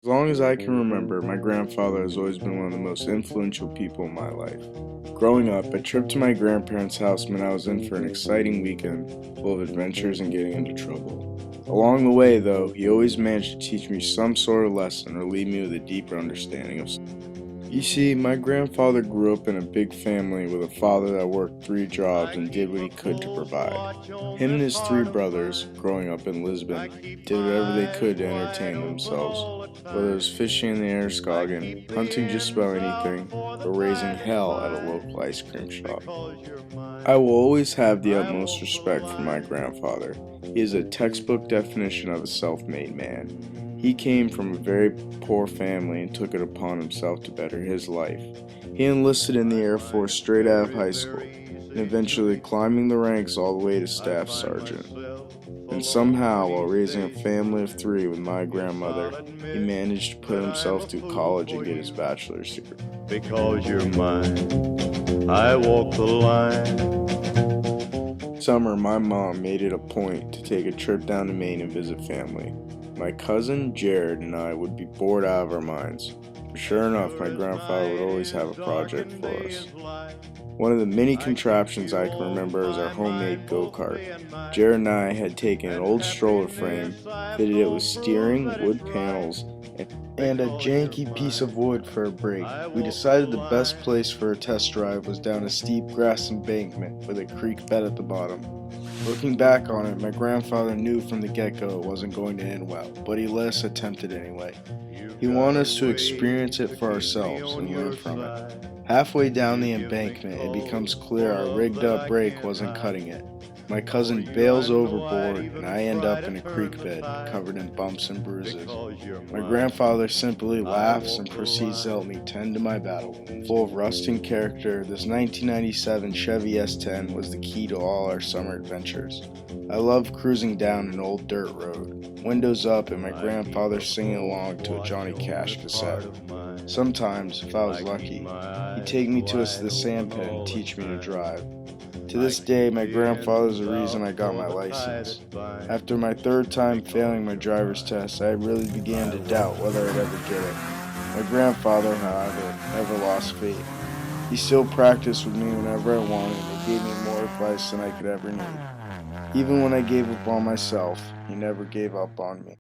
As long as I can remember, my grandfather has always been one of the most influential people in my life. Growing up, a trip to my grandparents' house meant I was in for an exciting weekend full of adventures and getting into trouble. Along the way, though, he always managed to teach me some sort of lesson or leave me with a deeper understanding of something. You see, my grandfather grew up in a big family with a father that worked 3 jobs and did what he could to provide. Him and his 3 brothers, growing up in Lisbon, did whatever they could to entertain themselves, whether it was fishing in the Erskagen, hunting just about anything, or raising hell at a local ice cream shop. I will always have the utmost respect for my grandfather. He is a textbook definition of a self-made man. He came from a very poor family and took it upon himself to better his life. He enlisted in the Air Force straight out of high school, and eventually climbing the ranks all the way to staff sergeant. And somehow, while raising a family of 3 with my grandmother, he managed to put himself through college and get his bachelor's degree. Because you're mine, I walk the line. Summer, my mom made it a point to take a trip down to Maine and visit family. My cousin Jared and I would be bored out of our minds. But sure enough, my grandfather would always have a project for us. One of the many contraptions I can remember is our homemade go-kart. Jared and I had taken an old stroller frame, fitted it with steering, wood panels, and a janky piece of wood for a brake. We decided the best place for a test drive was down a steep grass embankment with a creek bed at the bottom. Looking back on it, my grandfather knew from the get-go it wasn't going to end well, but he let us attempt it anyway. He wanted us to experience it for ourselves and learn from it. Halfway down the embankment, it becomes clear our rigged-up brake wasn't cutting it. My cousin bails overboard, and I end up in a creek bed, covered in bumps and bruises. My grandfather simply laughs and proceeds to help me tend to my battle. Full of rusting character, this 1997 Chevy S10 was the key to all our summer adventures. I loved cruising down an old dirt road, windows up and my grandfather singing along to a Johnny Cash cassette. Sometimes, if I was lucky, he'd take me to the sand pit and teach me to drive. To this day, my grandfather is the reason I got my license. After my 3rd time failing my driver's test, I really began to doubt whether I'd ever get it. My grandfather, however, never lost faith. He still practiced with me whenever I wanted and gave me more advice than I could ever need. Even when I gave up on myself, he never gave up on me.